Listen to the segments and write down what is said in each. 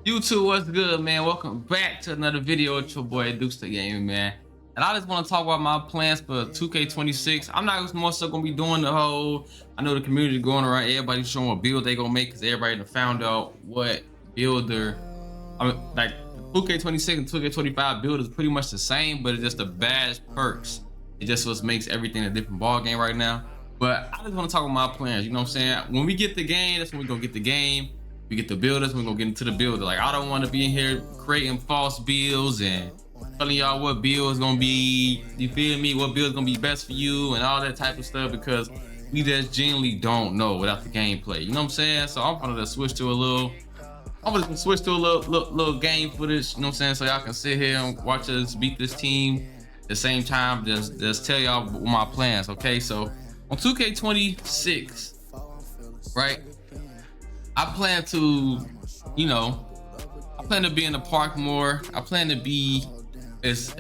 YouTube, what's good, man? Welcome back to another video with your boy Dukes the Game, man. And I just want to talk about my plans for 2K26. I'm not more so gonna be doing the whole. I know the community going around, everybody showing what build they gonna make because everybody done found out what builder. I mean, like the 2K26 and 2K25 build is pretty much the same, but it's just the badge perks. It just what makes everything a different ball game right now. But I just want to talk about my plans. You know what I'm saying? When we get the game, that's when we gonna get the game. We get the builders, we're gonna get into the builder. Like, I don't want to be in here creating false builds and telling y'all what build is gonna be, you feel me, what build is gonna be best for you and all that type of stuff, because we just genuinely don't know without the gameplay. You know what I'm saying? So I'm gonna switch to a little, little game footage, you know what I'm saying, so y'all can sit here and watch us beat this team at the same time. Just tell y'all my plans, okay? So on 2K26, right? I plan to, I plan to be in the park more. I plan to be as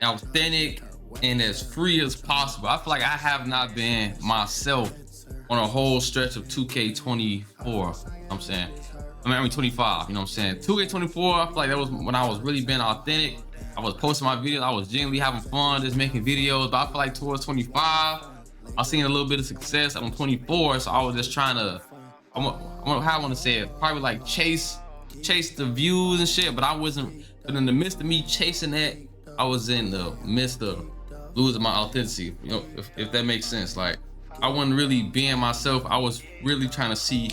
authentic and as free as possible. I feel like I have not been myself on a whole stretch of 2K24. I'm saying, I mean 25. You know what I'm saying? 2K24. I feel like that was when I was really being authentic. I was posting my videos. I was genuinely having fun, just making videos. But I feel like towards 25. I seen a little bit of success on 24, so I was just trying to, how I want to say it, probably like chase the views and shit. But I wasn't. But in the midst of me chasing that, I was in the midst of losing my authenticity. You know, if that makes sense. Like, I wasn't really being myself. I was really trying to see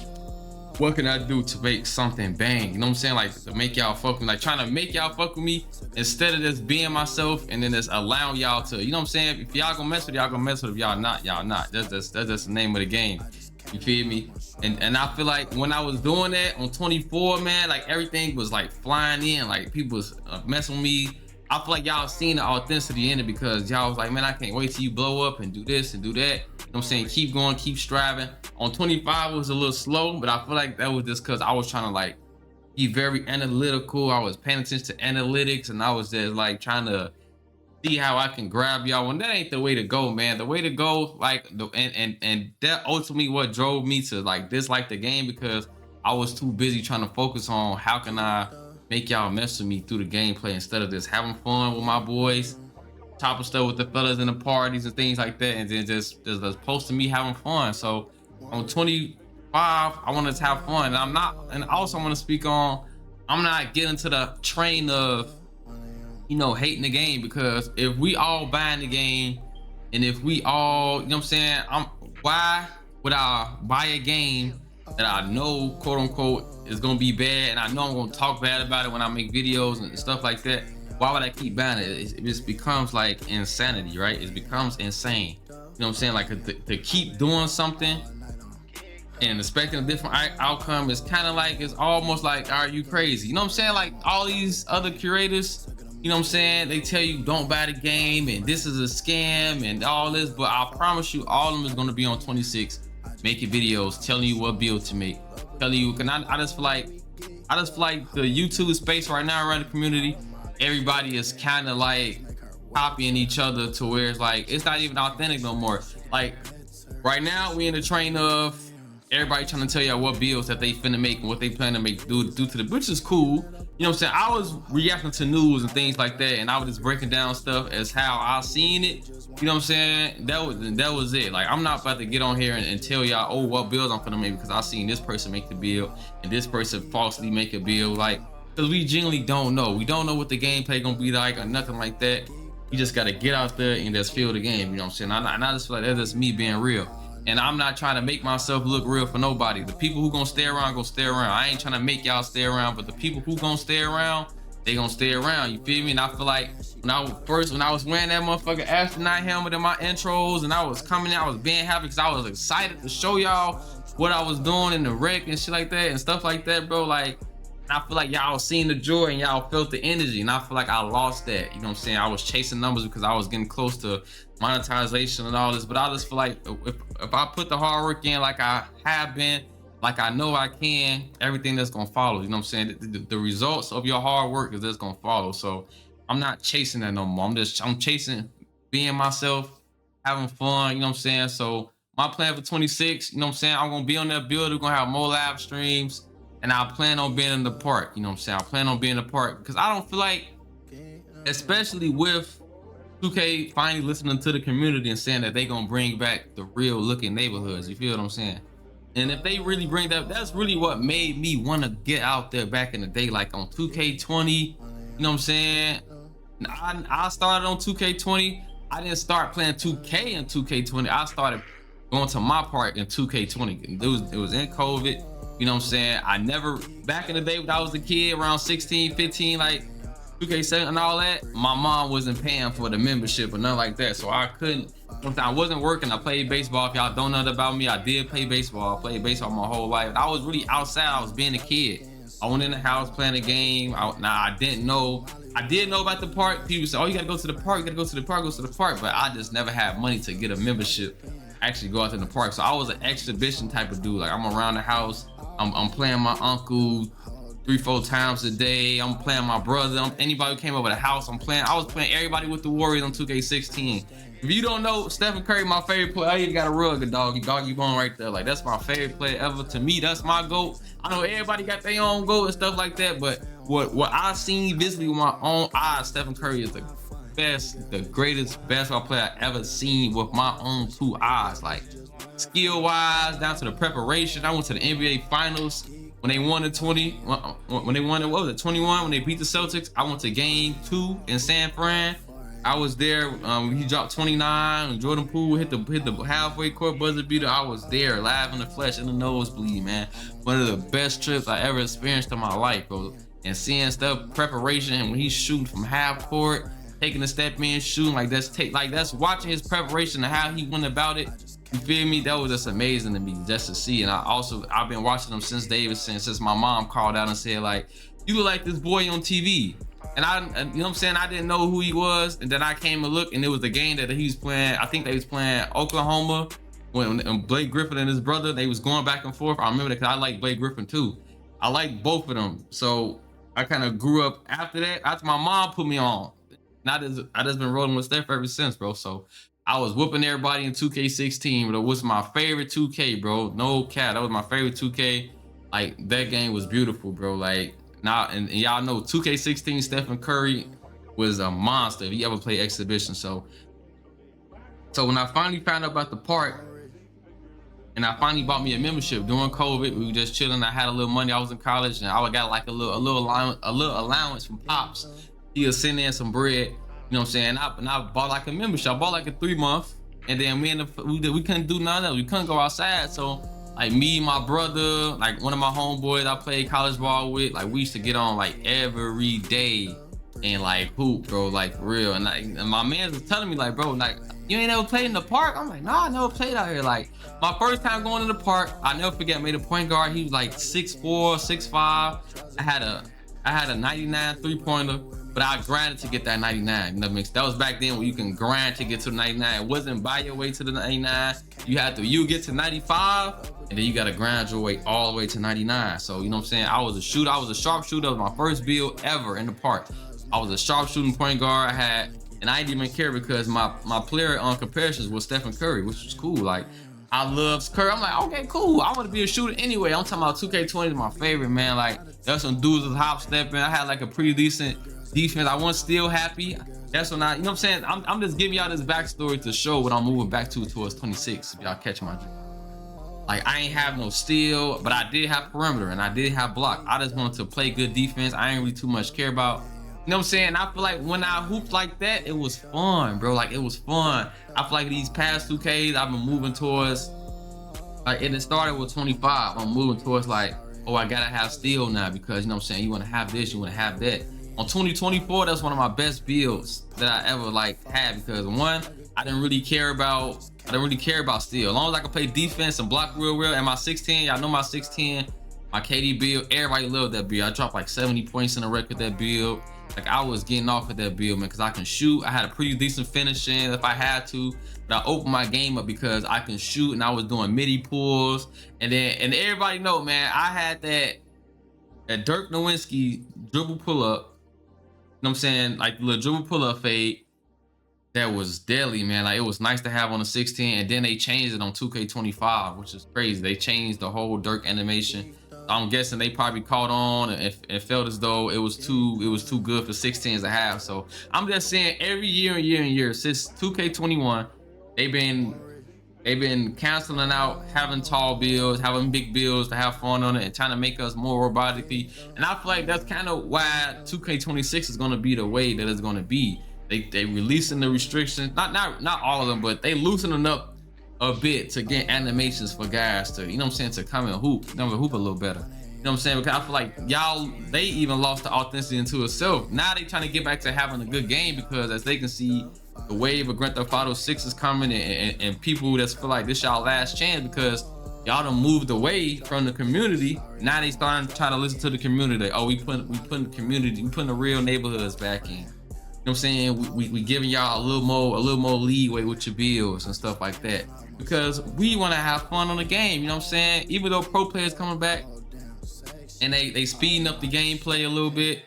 what can I do to make something bang. You know what I'm saying? Like, to make y'all fuck with me, like trying to make y'all fuck with me instead of just being myself and then just allowing y'all to, you know what I'm saying? If y'all gonna mess with, y'all gonna mess with. If y'all not, y'all not. That's just the name of the game. You feel me? And I feel like when I was doing that on 24, man, like everything was like flying in, like people was messing with me. I feel like y'all seen the authenticity in it because y'all was like, man, I can't wait till you blow up and do this and do that. You know what I'm saying? Keep going, keep striving. On 25, it was a little slow, but I feel like that was just because I was trying to like be very analytical. I was paying attention to analytics and I was just like trying to see how I can grab y'all. And that ain't the way to go, man. The way to go, like, and that ultimately what drove me to like dislike the game, because I was too busy trying to focus on how can I make y'all mess with me through the gameplay instead of just having fun with my boys, chopping stuff with the fellas in the parties and things like that, and then just posting me having fun. So on 25, I want to have fun, and I'm not. And also, I want to speak on, I'm not getting to the train of, hating the game, because if we all buying the game, and if we all, you know what I'm saying, why would I buy a game that I know, quote unquote, is gonna be bad, and I know I'm gonna talk bad about it when I make videos and stuff like that? Why would I keep buying it? It just becomes like insanity, right? It becomes insane. You know what I'm saying? Like, to keep doing something and expecting a different outcome is kind of like, it's almost like, are you crazy? You know what I'm saying? Like, all these other curators, you know what I'm saying, they tell you don't buy the game and this is a scam and all this, but I promise you all of them is going to be on 26 making videos telling you what build to make, telling you. And I just feel like the YouTube space right now around the community, everybody is kind of like copying each other to where it's like it's not even authentic no more. Like, right now we in the train of everybody trying to tell y'all what builds that they finna make and what they plan to make due to the, which is cool. You know what I'm saying? I was reacting to news and things like that, and I was just breaking down stuff as how I seen it. You know what I'm saying? That was it. Like, I'm not about to get on here and tell y'all, oh, what builds I'm finna make because I seen this person make the build and this person falsely make a build. Like, because we genuinely don't know. We don't know what the gameplay gonna be like or nothing like that. You just gotta get out there and just feel the game. You know what I'm saying? And I just feel like that's just me being real. And I'm not trying to make myself look real for nobody. The people who gonna stay around, gonna stay around. I ain't trying to make y'all stay around, but the people who gonna stay around, they gonna stay around. You feel me? And I feel like when I was wearing that motherfucking astronaut helmet in my intros, and I was coming out, I was being happy because I was excited to show y'all what I was doing in the wreck and shit like that and stuff like that, bro. Like, I feel like y'all seen the joy and y'all felt the energy, and I feel like I lost that. You know what I'm saying? I was chasing numbers because I was getting close to monetization and all this, but I just feel like if I put the hard work in like I have been, like I know I can, everything that's gonna follow. You know what I'm saying? The results of your hard work is just gonna follow. So I'm not chasing that no more. I'm chasing being myself, having fun. You know what I'm saying? So my plan for 26, you know what I'm saying, I'm gonna be on that build. We're gonna have more live streams and I plan on being in the park. You know what I'm saying? I plan on being in the park because I don't feel like, especially with 2K finally listening to the community and saying that they gonna bring back the real looking neighborhoods. You feel what I'm saying? And if they really bring that, that's really what made me want to get out there back in the day, like on 2K20. You know what I'm saying? I started on 2K20. I didn't start playing 2K in 2K20. I started going to my park in 2K20. It was in COVID. You know what I'm saying? I never, back in the day when I was a kid, around 16, 15, like 2K7 and all that, my mom wasn't paying for the membership or nothing like that. So I couldn't, I wasn't working. I played baseball. If y'all don't know that about me, I did play baseball. I played baseball my whole life. I was really outside. I was being a kid. I went in the house playing a game. I didn't know. I did know about the park. People say, oh, you gotta go to the park. You gotta go to the park, go to the park. But I just never had money to get a membership, actually go out to the park. So I was an exhibition type of dude. Like I'm around the house. I'm playing my uncle 3-4 times a day. I'm playing my brother. Anybody who came over the house, I'm playing. I was playing everybody with the Warriors on 2K16. If you don't know, Stephen Curry, my favorite player. I even got a rug, doggy bone right there. Like that's my favorite player ever. To me, that's my GOAT. I know everybody got their own GOAT and stuff like that, but what I seen visibly with my own eyes, Stephen Curry is the best, the greatest basketball player I ever seen with my own 2 eyes. Like skill wise, down to the preparation. I went to the NBA Finals when they won the 20. When they won it, what was it, 21? When they beat the Celtics, I went to Game 2 in San Fran. I was there. He dropped 29. And Jordan Poole hit the halfway court buzzer beater. I was there, live in the flesh, in the nosebleed, man. One of the best trips I ever experienced in my life, bro. And seeing stuff, preparation, and when he's shooting from half court, taking a step in, shooting like that's watching his preparation and how he went about it. You feel me? That was just amazing to me just to see. And I've been watching him since Davidson, since my mom called out and said like, you look like this boy on TV. And you know what I'm saying? I didn't know who he was. And then I came and looked, and it was the game that he was playing. I think they was playing Oklahoma when Blake Griffin and his brother, they was going back and forth. I remember that because I like Blake Griffin too. I like both of them. So I kind of grew up after that. After my mom put me on. I just been rolling with Steph ever since, bro. So I was whooping everybody in 2K16, but it was my favorite 2K, bro. No cap. That was my favorite 2K. Like that game was beautiful, bro. Like now, and y'all know 2K16, Stephen Curry was a monster if he ever played exhibition. So when I finally found out about the park, and I finally bought me a membership during COVID, we were just chilling. I had a little money. I was in college, and I got like a little allowance from Pops. He was sending in some bread. You know what I'm saying? And I bought like a membership. I bought like a 3-month, and then we couldn't do none of it. We couldn't go outside. So like me, my brother, like one of my homeboys I played college ball with, like we used to get on like every day and like hoop, bro, like for real. And my man was telling me like, bro, like you ain't never played in the park? I'm like, nah, I never played out here. Like my first time going to the park, I never forget. I made a point guard. He was like 6'4", 6'5". I had a 99 3-pointer. But I grinded to get that 99. You know what I mean? That was back then when you can grind to get to the 99. It wasn't buy your way to the 99. You get to 95, and then you gotta grind your way all the way to 99. So you know what I'm saying? I was a shooter. I was a sharpshooter. That was my first build ever in the park. I was a sharpshooting point guard. And I didn't even care because my player on comparisons was Stephen Curry, which was cool. Like I love Curry. I'm like, okay, cool. I want to be a shooter anyway. I'm talking about 2K20 is my favorite, man. Like there's some dudes with hop stepping. I had like a pretty decent defense. I wasn't still happy. That's when you know what I'm saying? I'm just giving y'all this backstory to show what I'm moving back to towards 26. If y'all catch my drift. Like I ain't have no steal, but I did have perimeter and I did have block. I just wanted to play good defense. I ain't really too much care about. You know what I'm saying? I feel like when I hooped like that, it was fun, bro. Like it was fun. I feel like these past 2Ks, I've been moving towards, like, and it started with 25. I'm moving towards like, oh, I gotta have steal now because you know what I'm saying? You wanna have this, you wanna have that. On 2024, that's one of my best builds that I ever like had because one, I didn't really care about steal. As long as I could play defense and block real well. And my 6'10", y'all know my 6'10", my KD build, everybody loved that build. I dropped like 70 points in a record that build. Like I was getting off of that build, man, because I can shoot. I had a pretty decent finishing if I had to, but I opened my game up because I can shoot and I was doing midi pulls. And everybody know, man, I had that Dirk Nowitzki dribble pull up. You know what I'm saying? Like the little dribble pull up fade. That was deadly, man. Like it was nice to have on the 16, and then they changed it on 2K25, which is crazy. They changed the whole Dirk animation. I'm guessing they probably caught on and felt as though it was too good for 16s to have. So I'm just saying every year and year and year since 2K21, they've been they've been canceling out having tall builds, having big builds to have fun on it, and trying to make us more robotically. And I feel like that's kind of why 2K26 is going to be the way that it's going to be. They releasing the restrictions, not all of them, but they loosening up a bit to get animations for guys to, you know what I'm saying, to come and hoop, hoop a little better. You know what I'm saying? Because I feel like y'all, they even lost the authenticity into itself. Now they trying to get back to having a good game because as they can see, the wave of Grand Theft Auto 6 is coming, and people that feel like this y'all last chance because y'all done moved away from the community. Now they starting to try to listen to the community. Oh, we putting the community, we putting the real neighborhoods back in. You know what I'm saying? We giving y'all a little more leeway with your bills and stuff like that. Because we want to have fun on the game, you know what I'm saying? Even though pro players coming back and they speeding up the gameplay a little bit.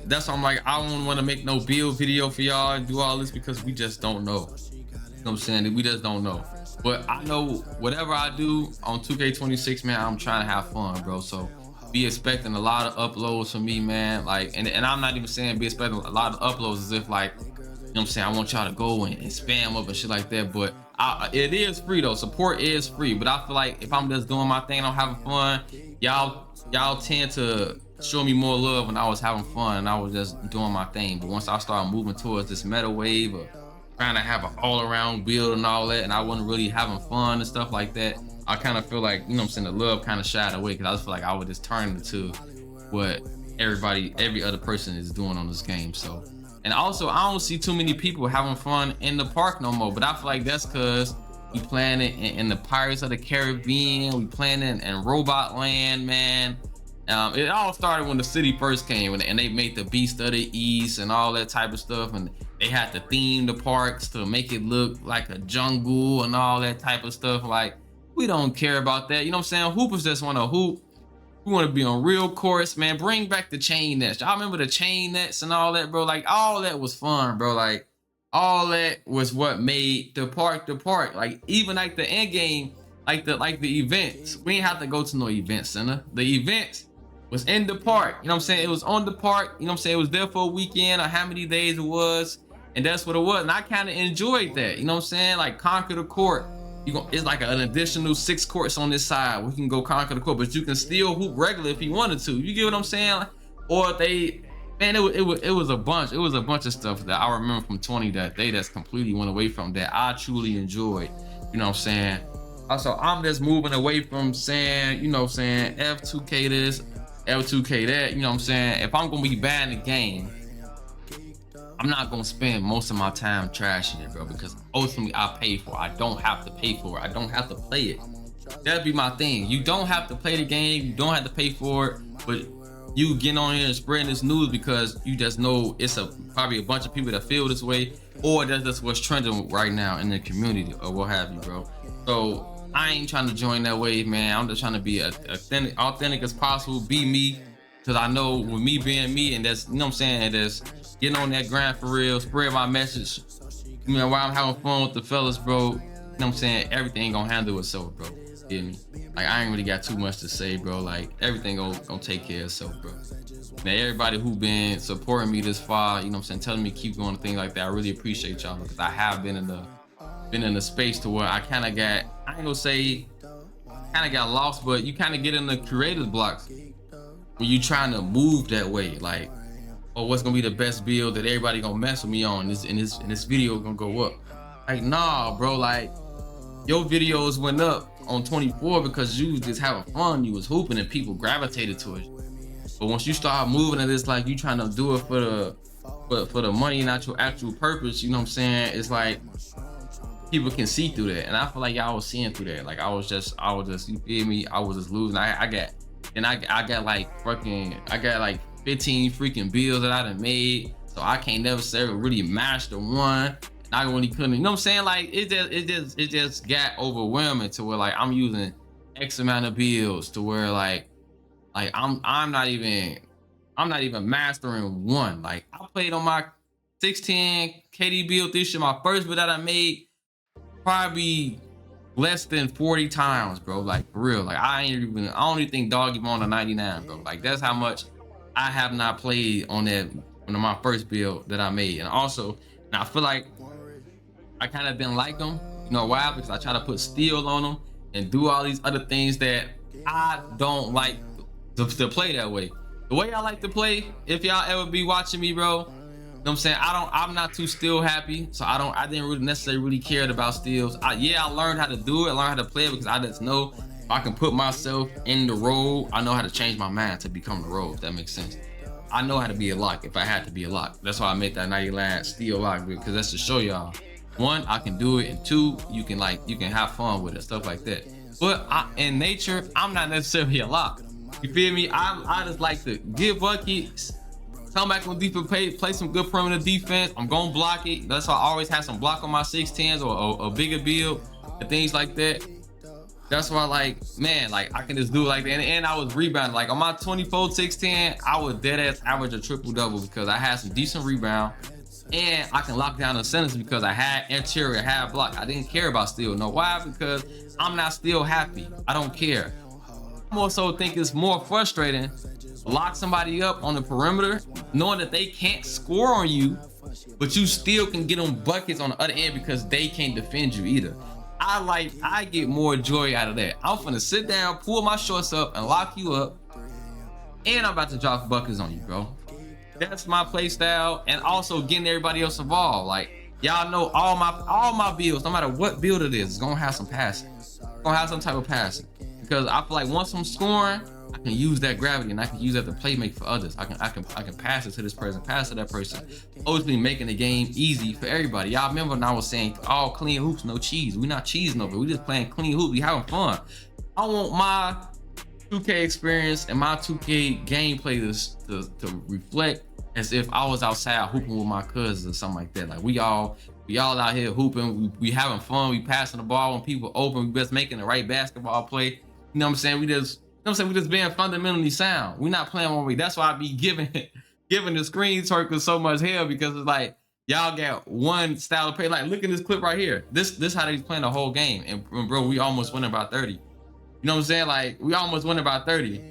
That's why I'm like, I don't want to make no build video for y'all and do all this because we just don't know. You know what I'm saying? We just don't know. But I know whatever I do on 2K26, man, I'm trying to have fun, bro. So be expecting a lot of uploads from me, man. Like, and I'm not even saying be expecting a lot of uploads as if like, you know what I'm saying, I want y'all to go and spam up and shit like that. But it is free though. Support is free. But I feel like if I'm just doing my thing, I'm having fun, y'all tend to show me more love when I was having fun and I was just doing my thing. But once I started moving towards this meta wave of trying to have an all-around build and all that, and I wasn't really having fun and stuff like that, I kind of feel like, you know what I'm saying, the love kind of shied away because I just feel like I would just turn into what every other person is doing on this game. So, and also I don't see too many people having fun in the park no more, but I feel like that's because we playing it in the Pirates of the Caribbean, we playing it in Robot Land, man. It all started when the city first came and they made the Beast of the East and all that type of stuff, and they had to theme the parks to make it look like a jungle and all that type of stuff. Like, we don't care about that, you know what I'm saying? Hoopers just want to hoop. We want to be on real course, man. Bring back the chain nets. Y'all remember the chain nets and all that, bro? Like, all that was fun, bro. Like, all that was what made the park the park. Like, even like the end game, like the events, we ain't have to go to no event center. The events was in the park, you know what I'm saying? It was on the park, you know what I'm saying? It was there for a weekend or how many days it was, and that's what it was. And I kind of enjoyed that, you know what I'm saying? Like, conquer the court. It's like an additional 6 courts on this side. We can go conquer the court, but you can still hoop regular if you wanted to. You get what I'm saying? Or they, man, it was a bunch. It was a bunch of stuff that I remember from 20 that day that's completely went away from that I truly enjoyed. You know what I'm saying? Also, I'm just moving away from saying, you know what I'm saying, F2K this, L2K that, you know what I'm saying? If I'm gonna be bad in the game, I'm not gonna spend most of my time trashing it, bro, because ultimately I pay for it. I don't have to pay for it. I don't have to play it. That'd be my thing. You don't have to play the game. You don't have to pay for it, but you get on here and spreading this news because you just know it's probably a bunch of people that feel this way, or that's just what's trending right now in the community or what have you, bro. So I ain't trying to join that wave, man. I'm just trying to be authentic as possible, be me, because I know with me being me, and that's, you know what I'm saying, and that's getting on that grind for real, spread my message, you know, while I'm having fun with the fellas, bro. You know what I'm saying? Everything gonna handle itself, bro. Get me? Like, I ain't really got too much to say, bro. Like, everything gonna take care of itself, bro. Man, everybody who been supporting me this far, you know what I'm saying, telling me keep going, things like that, I really appreciate y'all, because I have been in the space to where I kind of got, I ain't gonna say kind of got lost, but you kind of get in the creative blocks when you trying to move that way, like, oh, what's gonna be the best build that everybody gonna mess with me on, this video gonna go up. Like, nah, bro, like, your videos went up on 24 because you was just having fun, you was hooping, and people gravitated to it. But once you start moving at this, like, you trying to do it for the money, not your actual purpose, you know what I'm saying? It's like people can see through that, and I feel like y'all was seeing through that. Like, I was just, you feel me? I was just losing. I got like 15 freaking bills that I done made, so I can't never say really master one. I really couldn't, you know what I'm saying? Like, it just got overwhelming to where, like, I'm using X amount of bills to where like I'm not even mastering one. Like, I played on my 610 KD build this year, my first build that I made, probably less than 40 times, bro. Like for real. Like I don't even think dog even on a 99, bro. Like that's how much I have not played on that one of my first build that I made. And also, and I feel like I kind of didn't like them. You know why? Because I try to put steel on them and do all these other things that I don't like to play that way. The way I like to play, if y'all ever be watching me, bro, you know what I'm saying? I'm not too still happy. So I didn't really necessarily really cared about steals. Yeah, I learned how to do it. I learned how to play it because I just know if I can put myself in the role, I know how to change my mind to become the role, if that makes sense. I know how to be a lock if I had to be a lock. That's why I made that 90 land steel lock, because that's to show y'all. One, I can do it, and two, you can have fun with it, stuff like that. But in nature, I'm not necessarily a lock. You feel me? I just like to get buckets, come back on defense, play some good perimeter defense. I'm gonna block it. That's why I always have some block on my 6'10s or a bigger build and things like that. That's why, like, man, like I can just do it like that. And I was rebounding. Like on my 24 6'10, I was dead ass average a triple double because I had some decent rebound. And I can lock down the centers because I had interior, had block. I didn't care about steal. No, why? Because I'm not still happy. I don't care. I also think it's more frustrating lock somebody up on the perimeter, knowing that they can't score on you, but you still can get them buckets on the other end because they can't defend you either. I get more joy out of that. I'm finna sit down, pull my shorts up, and lock you up, and I'm about to drop buckets on you, bro. That's my play style, and also getting everybody else involved. Like y'all know, all my builds, no matter what build it is gonna have some passing. Gonna have some type of passing, because I feel like once I'm scoring, I can use that gravity and I can use that to play make for others. I can pass it to this person, pass it to that person. Ultimately making the game easy for everybody. Y'all remember when I was saying all clean hoops, no cheese. We not cheesing over. We just playing clean hoops. We having fun. I want my 2K experience and my 2K gameplay to reflect as if I was outside hooping with my cousins or something like that. Like we all out here hooping, we having fun, we passing the ball when people open, we just making the right basketball play. You know what I'm saying? We just being fundamentally sound. We're not playing one way. That's why I be giving the screen circle so much hell, because it's like y'all got one style of play. Like look at this clip right here. This how they playing the whole game. And bro, we almost went about 30. You know what I'm saying? Like we almost went about 30.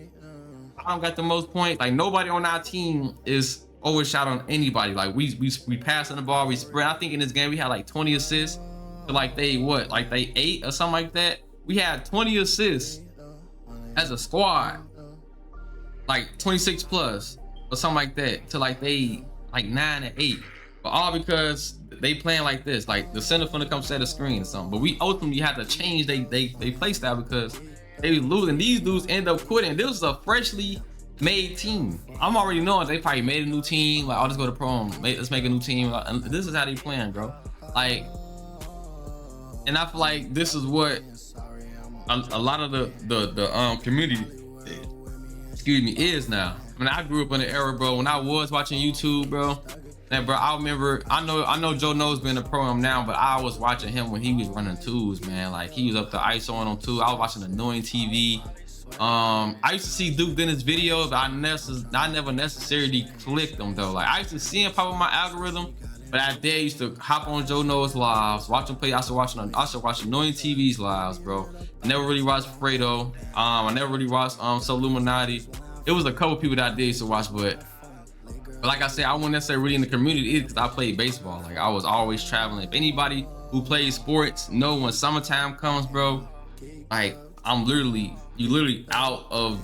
I don't got the most points. Like nobody on our team is overshot on anybody. Like we passing the ball, we spread. I think in this game we had like 20 assists to like they 8 or something like that. We had 20 assists as a squad, like 26 plus or something like that, to like they like 9 and 8. But all because they playing like this, like the center finna come set a screen or something. But we ultimately had to change they play style because they was losing. These dudes end up quitting. This was a freshly made team. I'm already knowing they probably made a new team. Like, I'll just go to pro and let's make a new team. And this is how they playing, bro. Like, and I feel like this is what a lot of the community, excuse me, is now. I mean, I grew up in the era, bro, when I was watching YouTube, bro. And bro, I remember, I know Joe knows being a pro now, but I was watching him when he was running twos, man. Like he was up to ISO on two. I was watching Annoying TV. I used to see Duke Dennis videos, but I never necessarily clicked them though. Like I used to see him pop on my algorithm, but I used to hop on Joe Knows lives, watch him play. I started watching Annoying TV's lives, bro. I never really watched Fredo. I never really watched So Illuminati. It was a couple people that I did used to watch, but like I said, I wasn't necessarily really in the community because I played baseball. Like I was always traveling. If anybody who plays sports know when summertime comes, bro, like you literally out of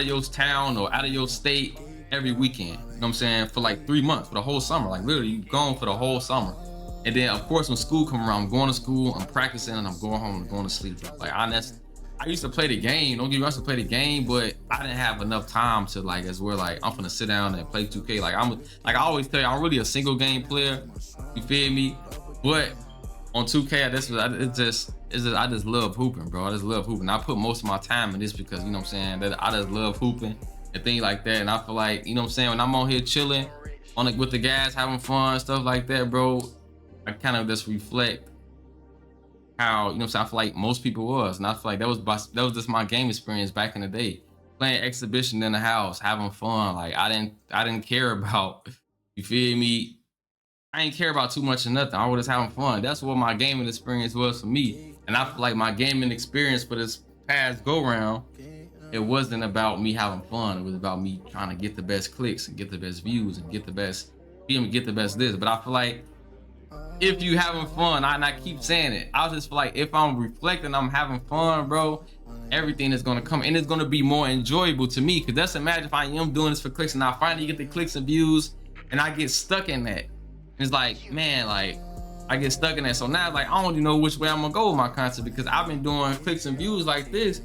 your town or out of your state every weekend. You know what I'm saying? For like 3 months, for the whole summer. Like literally you gone for the whole summer. And then of course when school come around, I'm going to school, I'm practicing, and I'm going home and going to sleep. Like I used to play the game. Don't get me wrong, I used to play the game, but I didn't have enough time to like, as we're like, I'm gonna sit down and play 2K. Like I always tell you, I'm really a single game player. You feel me? But on 2K, I just love hooping, bro. I just love hooping. I put most of my time in this because, you know what I'm saying, that I just love hooping and things like that. And I feel like, you know what I'm saying, when I'm on here chilling with the guys, having fun, stuff like that, bro, I kind of just reflect how, you know what I'm saying, I feel like most people was. And I feel like that was just my game experience back in the day. Playing exhibition in the house, having fun. Like I didn't care about, you feel me? I didn't care about too much or nothing. I was just having fun. That's what my gaming experience was for me. And I feel like my gaming experience for this past go round, it wasn't about me having fun. It was about me trying to get the best clicks and get the best views and get the best, get the best this. But I feel like if you having fun, and I keep saying it, I just feel like if I'm reflecting, I'm having fun, bro, everything is gonna come and it's gonna be more enjoyable to me. Cause just imagine if I am doing this for clicks and I finally get the clicks and views and I get stuck in that. It's like, man, like I get stuck in that. So now like I don't even know which way I'm gonna go with my content because I've been doing clicks and views like this.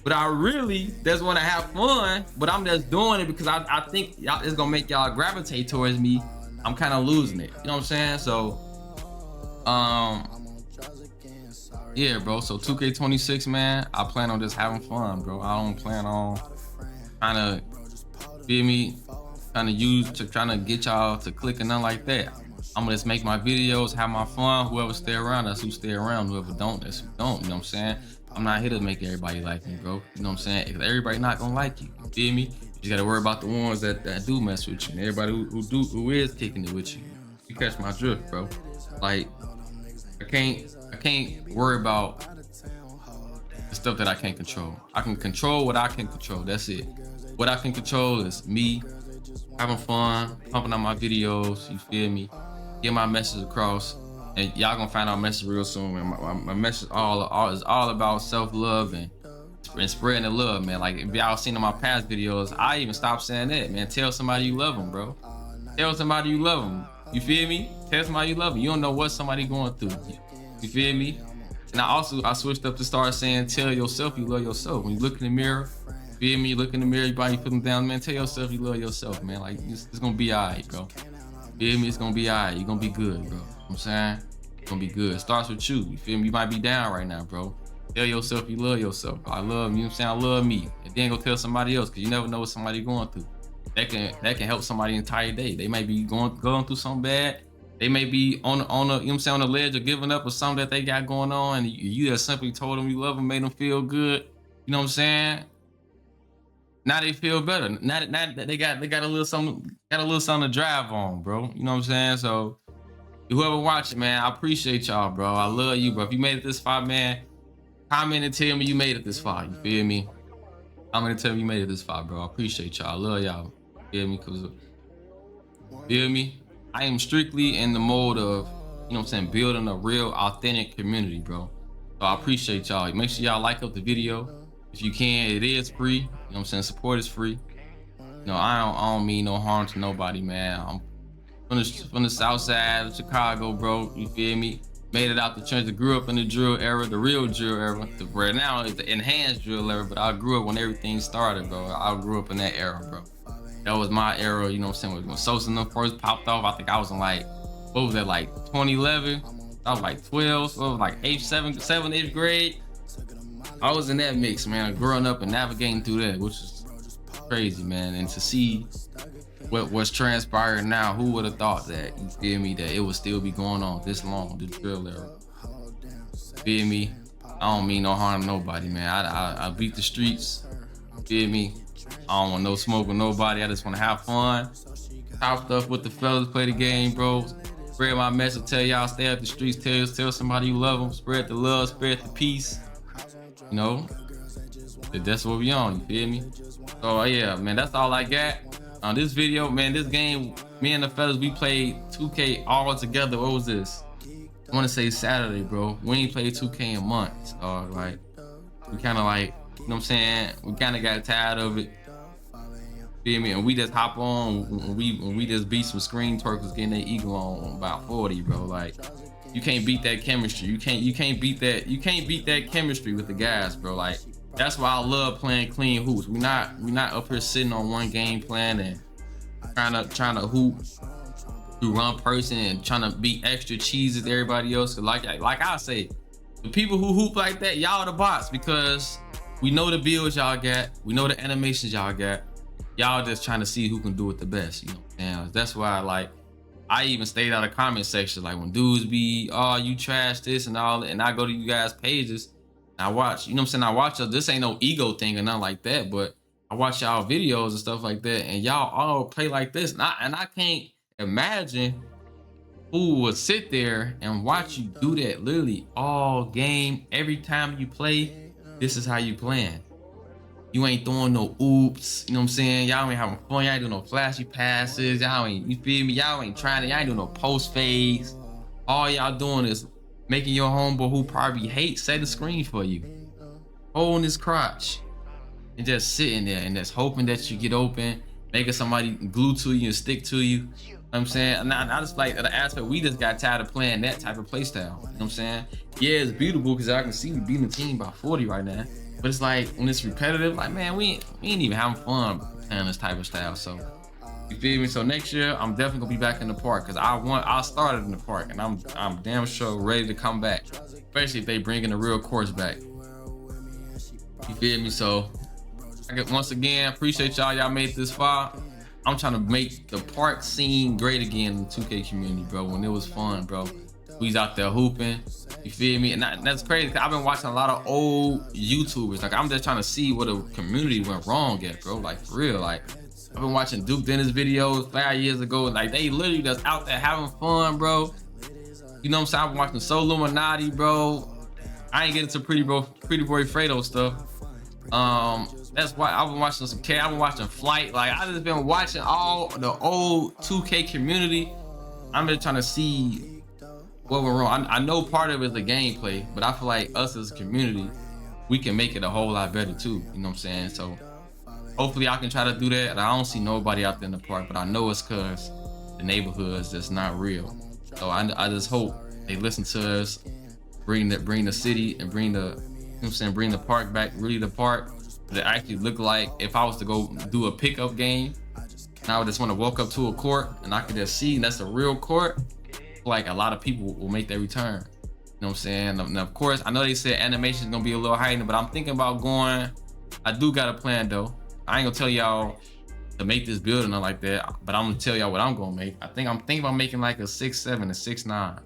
But I really just want to have fun, but I'm just doing it because I think y'all it's gonna make y'all gravitate towards me. I'm kind of losing it. You know what I'm saying? So yeah, bro. So 2K26, man, I plan on just having fun, bro. I don't plan on trying to feel me, trying to get y'all to click and nothing like that. I'm gonna just make my videos, have my fun. Whoever stay around, that's who stay around. Whoever don't, that's who don't. You know what I'm saying? I'm not here to make everybody like me, bro. You know what I'm saying? If everybody not gonna like you, you feel me? You gotta worry about the ones that do mess with you, and everybody who is kicking it with you. You catch my drift, bro. Like I can't worry about the stuff that I can't control. I can control what I can control. That's it. What I can control is me having fun, pumping out my videos. You feel me? Get my message across, and y'all gonna find out message real soon. Man. My message is all about self-love and spreading the love, man. Like if y'all seen in my past videos, I even stopped saying that, man. Tell somebody you love them, bro. Tell somebody you love them. You feel me? Tell somebody you love them. You don't know what somebody going through. You feel me? And I switched up to start saying, tell yourself you love yourself. When you look in the mirror, feel me? Look in the mirror, you put them down, man. Tell yourself you love yourself, man. Like it's gonna be alright, bro. Feel me? It's gonna be alright. You're gonna be good, bro. You know what I'm saying? It's gonna be good. It starts with you. You feel me? You might be down right now, bro. Tell yourself you love yourself. I love you. You know what I'm saying? I love me. And then go tell somebody else, cause you never know what somebody going through. That can help somebody entire day. They might be going through something bad. They may be on the you know what I'm saying, on the ledge of giving up or something that they got going on, and you just simply told them you love them, made them feel good. You know what I'm saying? Now they feel better. Now that they got a little something, to drive on, bro. You know what I'm saying? So whoever watching, man, I appreciate y'all, bro. I love you, bro. If you made it this far, man, comment and tell me you made it this far. You feel me? Comment and tell me you made it this far, bro. I appreciate y'all. I love y'all. Feel me? Feel me? I am strictly in the mode of, you know what I'm saying, building a real authentic community, bro. So I appreciate y'all. Make sure y'all like up the video. If you can, it is free. You know what I'm saying? Support is free. You know, I don't mean no harm to nobody, man. I'm from the south side of Chicago, bro. You feel me? Made it out the trenches. Grew up in the drill era, the real drill era. Right now is the enhanced drill era, but I grew up when everything started, bro. I grew up in that era, bro. That was my era, you know what I'm saying? When Sosa and them first popped off, I think I was in like, what was that, like 2011? I was like 12, so I was like 8th grade. I was in that mix, man, growing up and navigating through that, which is crazy, man. And to see what's transpiring now, who would have thought that, you feel me, that it would still be going on this long, the drill era. Feel me? I don't mean no harm to nobody, man. I beat the streets, feel me? I don't want no smoke with nobody. I just want to have fun, talk stuff with the fellas, play the game, bro. Spread my message, tell y'all stay out the streets, tell somebody you love them, spread the love, spread the peace. You know, that's what we on, you feel me? So yeah, man, that's all I got on this video, man. This game, me and the fellas, we played 2K all together. What was this? I want to say Saturday, bro. We ain't played 2K in months, like we kind of like, you know what I'm saying, we kind of got tired of it, feel me? And we just hop on when we just beat some screen twerkers getting their ego on about 40, bro. Like you can't beat that chemistry. You can't beat that chemistry with the guys, bro. Like that's why I love playing clean hoops. We not up here sitting on one game plan and trying to hoop through one person and trying to be extra cheesy to everybody else. Cause like I say, the people who hoop like that, y'all the bots, because we know the builds y'all got, we know the animations y'all got. Y'all just trying to see who can do it the best, you know. And that's why, like, I even stayed out of comment section, like when dudes be, oh, you trash this and all, and I go to you guys' pages, and I watch, you know what I'm saying? I watch, this ain't no ego thing or nothing like that, but I watch y'all videos and stuff like that, and y'all all play like this, and I can't imagine who will sit there and watch you do that literally all game. Every time you play, this is how you playing. You ain't throwing no oops, you know what I'm saying? Y'all ain't having fun, y'all ain't doing no flashy passes, y'all ain't, you feel me? Y'all ain't trying to, y'all ain't doing no post fades. All y'all doing is making your homeboy who probably hates set the screen for you, holding his crotch, and just sitting there and just hoping that you get open, making somebody glue to you and stick to you. You know what I'm saying? And I just like the aspect, we just got tired of playing that type of play style. You know what I'm saying? Yeah, it's beautiful because I can see we beating the team by 40 right now. But it's like when it's repetitive, like man, we ain't even having fun playing this type of style. So you feel me? So next year I'm definitely gonna be back in the park because I started in the park and I'm damn sure ready to come back, especially if they bringing the real course back. You feel me? So once again, appreciate y'all made it this far. I'm trying to make the park scene great again in the 2K community, bro. When it was fun, bro. We was out there hooping. You feel me? And that's crazy. I've been watching a lot of old YouTubers. Like I'm just trying to see where the community went wrong at, bro. Like for real. Like I've been watching Duke Dennis videos 5 years ago. Like they literally just out there having fun, bro. You know what I'm saying? I've been watching Soul Illuminati, bro. I ain't getting to Pretty Boy Fredo stuff. That's why I've been watching some K. I've been watching Flight. Like I just been watching all the old 2K community. I'm just trying to see what went wrong. I know part of it is the gameplay, but I feel like us as a community, we can make it a whole lot better too. You know what I'm saying? So hopefully I can try to do that. And I don't see nobody out there in the park, but I know it's cause the neighborhood is just not real. So I just hope they listen to us, bring the city and bring the, you know what I'm saying, bring the park back, really the park that actually look like if I was to go do a pickup game and I would just want to walk up to a court and I could just see that's a real court. Like a lot of people will make their return. You know what I'm saying? And of course, I know they said animation is gonna be a little heightened, but I'm thinking about going. I do got a plan though. I ain't gonna tell y'all to make this building or like that, but I'm gonna tell y'all what I'm gonna make. I'm thinking about making like a 6'7" and 6'9". You know what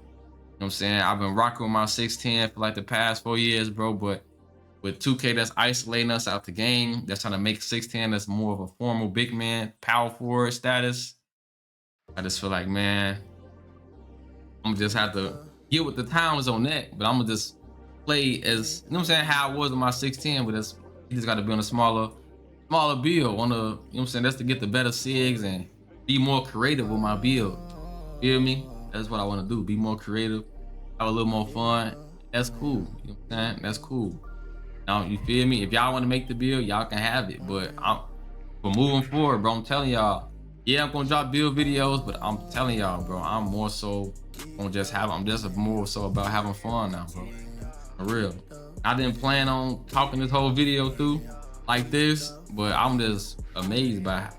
I'm saying? I've been rocking with my 6'10" for like the past 4 years, bro. But with 2K that's isolating us out the game, that's trying to make 6'10" that's more of a formal big man, power forward status. I just feel like, man, I'm gonna just have to get with the times on that, but I'm gonna just play as, you know what I'm saying, how I was with my 6'10", but you just gotta be on a smaller build on the, you know what I'm saying, that's to get the better SIGs and be more creative with my build. Feel me? That's what I wanna do, be more creative, have a little more fun. That's cool, you know what I'm saying? That's cool. Now, you feel me? If y'all wanna make the build, y'all can have it, but for moving forward, bro, I'm telling y'all, yeah, I'm gonna drop build videos, but I'm telling y'all, bro, I'm more so I'm just more so about having fun now, bro. For real. I didn't plan on talking this whole video through like this, but I'm just amazed by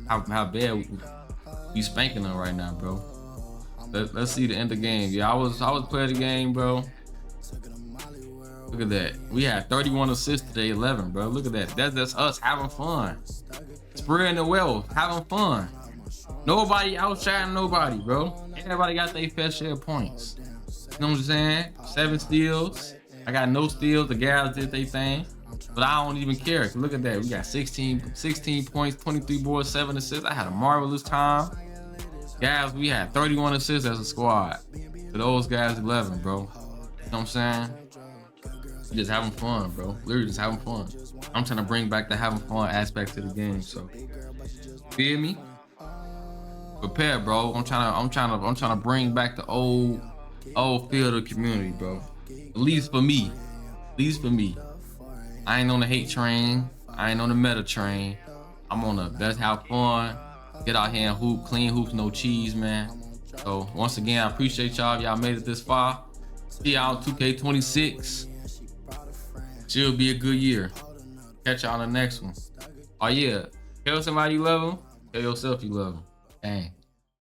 how bad we spanking them right now, bro. Let's see the end of the game. Yeah, I was playing the game, bro. Look at that. We had 31 assists today, 11, bro. Look at that. That's us having fun. Spreading the wealth, having fun. Nobody outshining nobody, bro. Everybody got their fair share of points. You know what I'm saying? 7 steals. I got no steals. The guys did their thing. But I don't even care. Look at that. We got 16 points, 23 boards, 7 assists. I had a marvelous time. Guys, we had 31 assists as a squad. To those guys, 11, bro. You know what I'm saying? We just having fun, bro. Literally just having fun. I'm trying to bring back the having fun aspect to the game. So, feel me? Prepare, bro. I'm trying to bring back the old feel of the community, bro. At least for me. I ain't on the hate train. I ain't on the meta train. I'm on the let's have fun. Get out here and hoop, clean hoops, no cheese, man. So once again, I appreciate y'all. Y'all made it this far. See y'all 2K26. Should be a good year. Catch y'all on the next one. Oh yeah, tell somebody you love them. Tell yourself you love them. Dang.